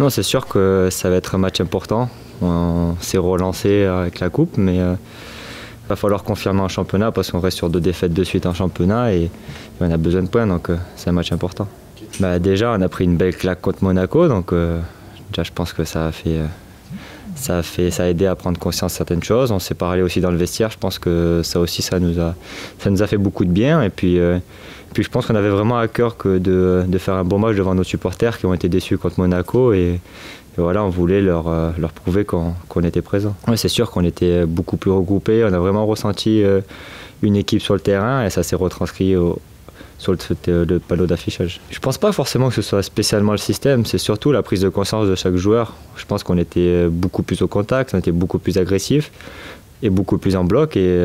Non, c'est sûr que ça va être un match important. On s'est relancé avec la coupe, mais il va falloir confirmer en championnat parce qu'on reste sur 2 défaites de suite en championnat et on a besoin de points, donc c'est un match important. Déjà, on a pris une belle claque contre Monaco, donc déjà, je pense que ça a aidé à prendre conscience de certaines choses. On s'est parlé aussi dans le vestiaire, je pense que ça aussi ça nous a fait beaucoup de bien. Et puis je pense qu'on avait vraiment à cœur de faire un bon match devant nos supporters qui ont été déçus contre Monaco. Et voilà, on voulait leur prouver qu'on était présent. Ouais, c'est sûr qu'on était beaucoup plus regroupés, on a vraiment ressenti une équipe sur le terrain et ça s'est retranscrit sur le panneau d'affichage. Je ne pense pas forcément que ce soit spécialement le système, c'est surtout la prise de conscience de chaque joueur. Je pense qu'on était beaucoup plus au contact, on était beaucoup plus agressif et beaucoup plus en bloc et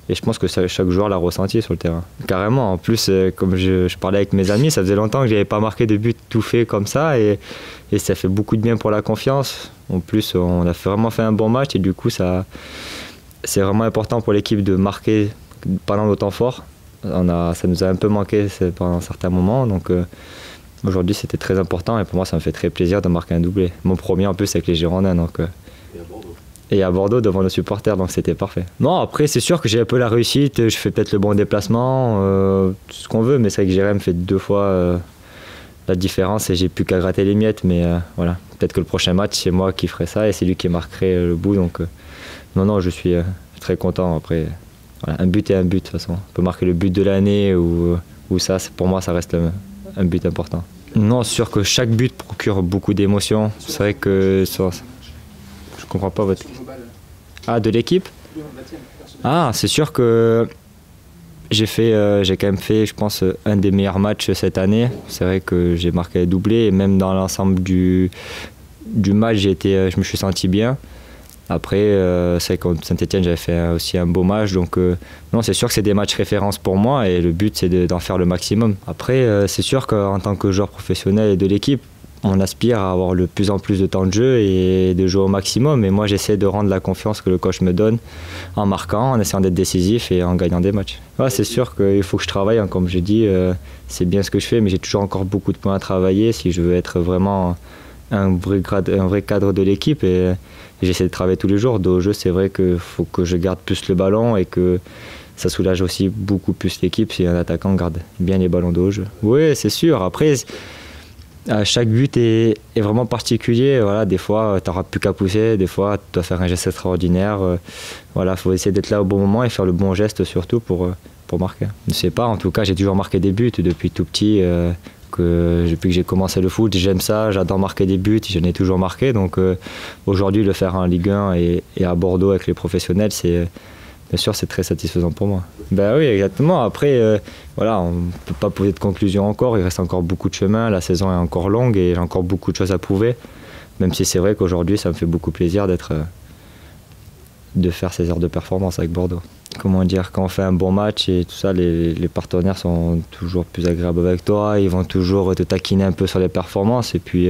je pense que chaque joueur l'a ressenti sur le terrain. Carrément, en plus, comme je parlais avec mes amis, ça faisait longtemps que je n'avais pas marqué de but tout fait comme ça et ça fait beaucoup de bien pour la confiance. En plus, on a vraiment fait un bon match et du coup, c'est vraiment important pour l'équipe de marquer pendant nos temps forts. Ça nous a un peu manqué pendant certains moments, donc aujourd'hui c'était très important et pour moi ça me fait très plaisir de marquer un doublé. Mon premier en plus avec les Girondins, donc, et à Bordeaux devant nos supporters, donc c'était parfait. Non, après c'est sûr que j'ai un peu la réussite, je fais peut-être le bon déplacement, tout ce qu'on veut, mais c'est vrai que Jérém fait 2 fois la différence et j'ai plus qu'à gratter les miettes, mais voilà, peut-être que le prochain match c'est moi qui ferai ça et c'est lui qui marquerait le bout, donc non, je suis très content après. Voilà, un but est un but de toute façon. On peut marquer le but de l'année ou ça, pour moi, ça reste un but important. Non, c'est sûr que chaque but procure beaucoup d'émotions. C'est vrai que je comprends pas votre question. Ah, de l'équipe? Ah, c'est sûr que j'ai quand même fait, je pense, un des meilleurs matchs cette année. C'est vrai que j'ai marqué un doublé et même dans l'ensemble du match, je me suis senti bien. Après, c'est contre Saint-Etienne, j'avais fait aussi un beau match. Donc, non, c'est sûr que c'est des matchs références pour moi et le but, c'est d'en faire le maximum. Après, c'est sûr qu'en tant que joueur professionnel et de l'équipe, on aspire à avoir de plus en plus de temps de jeu et de jouer au maximum. Et moi, j'essaie de rendre la confiance que le coach me donne en marquant, en essayant d'être décisif et en gagnant des matchs. Ouais, c'est sûr qu'il faut que je travaille. Hein, comme j'ai dit, c'est bien ce que je fais, mais j'ai toujours encore beaucoup de points à travailler si je veux être vraiment un vrai cadre de l'équipe. Et j'essaie de travailler tous les jours. Au jeu, c'est vrai qu'il faut que je garde plus le ballon et que ça soulage aussi beaucoup plus l'équipe si un attaquant garde bien les ballons de haut jeu. Oui, c'est sûr. Après, chaque but est vraiment particulier. Voilà, des fois, tu n'auras plus qu'à pousser. Des fois, tu dois faire un geste extraordinaire. Voilà, faut essayer d'être là au bon moment et faire le bon geste surtout pour marquer. Je ne sais pas, en tout cas, j'ai toujours marqué des buts depuis tout petit. Depuis que j'ai commencé le foot, j'aime ça, j'adore marquer des buts, j'en ai toujours marqué. Donc aujourd'hui, le faire en Ligue 1 et à Bordeaux avec les professionnels, bien sûr, c'est très satisfaisant pour moi. Ben oui, exactement. Après, voilà, on ne peut pas poser de conclusion encore, il reste encore beaucoup de chemin, la saison est encore longue et j'ai encore beaucoup de choses à prouver. Même si c'est vrai qu'aujourd'hui, ça me fait beaucoup plaisir de faire ces heures de performance avec Bordeaux. Comment dire, quand on fait un bon match et tout ça, les partenaires sont toujours plus agréables avec toi, ils vont toujours te taquiner un peu sur les performances et puis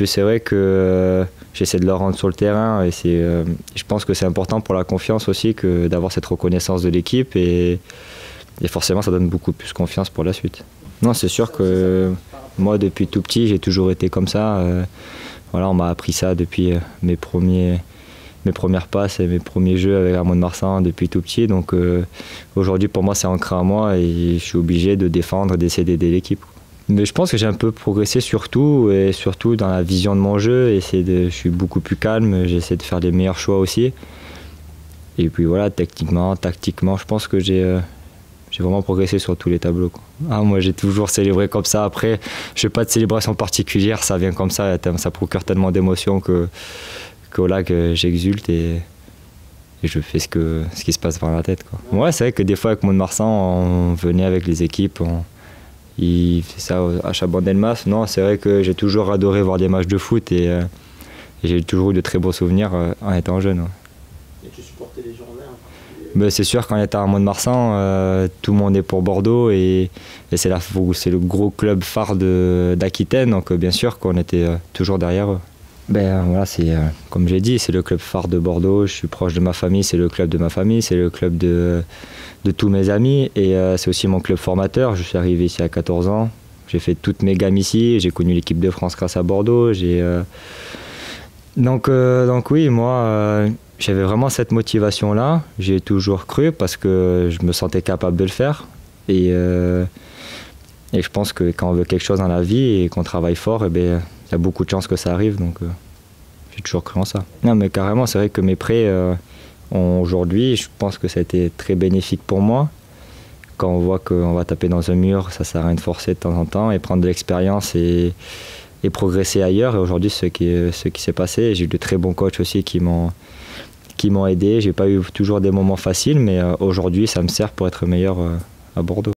c'est vrai que j'essaie de leur rendre sur le terrain et je pense que c'est important pour la confiance aussi d'avoir cette reconnaissance de l'équipe et forcément ça donne beaucoup plus confiance pour la suite. Non, c'est sûr que moi depuis tout petit j'ai toujours été comme ça, voilà, on m'a appris ça depuis mes premières passes et mes premiers jeux avec Armand de Marsan depuis tout petit. Donc aujourd'hui, pour moi, c'est ancré en moi et je suis obligé de défendre, d'essayer d'aider l'équipe. Mais je pense que j'ai un peu progressé surtout dans la vision de mon jeu. Je suis beaucoup plus calme, j'essaie de faire les meilleurs choix aussi. Et puis voilà, tactiquement, je pense que j'ai vraiment progressé sur tous les tableaux, quoi. Ah, moi, j'ai toujours célébré comme ça. Après, je n'ai pas de célébration particulière, ça vient comme ça procure tellement d'émotions que j'exulte et je fais ce qui se passe dans la tête, quoi. Ouais, c'est vrai que des fois avec Mont-de-Marsan, on venait avec les équipes, il fait ça à Chabandelmas. Non, c'est vrai que j'ai toujours adoré voir des matchs de foot et j'ai toujours eu de très beaux souvenirs en étant jeune. Ouais. Et tu supportais les Girondins? Mais c'est sûr, quand on était à Mont-de-Marsan, tout le monde est pour Bordeaux et c'est le gros club phare d'Aquitaine, donc bien sûr qu'on était toujours derrière eux. Ben voilà, comme j'ai dit, c'est le club phare de Bordeaux, je suis proche de ma famille, c'est le club de ma famille, c'est le club de tous mes amis et c'est aussi mon club formateur. Je suis arrivé ici à 14 ans, J'ai fait toutes mes gammes ici, j'ai connu l'équipe de France grâce à Bordeaux. Donc oui, moi, j'avais vraiment cette motivation-là. J'ai toujours cru parce que je me sentais capable de le faire. Et je pense que quand on veut quelque chose dans la vie et qu'on travaille fort, il y a beaucoup de chances que ça arrive. Donc j'ai toujours cru en ça. Non, mais carrément, c'est vrai que mes prêts, aujourd'hui, je pense que ça a été très bénéfique pour moi. Quand on voit qu'on va taper dans un mur, ça sert à rien de forcer de temps en temps et prendre de l'expérience et progresser ailleurs. Et aujourd'hui, ce qui s'est passé, j'ai eu de très bons coachs aussi qui m'ont aidé. J'ai pas eu toujours des moments faciles, mais aujourd'hui, ça me sert pour être meilleur à Bordeaux.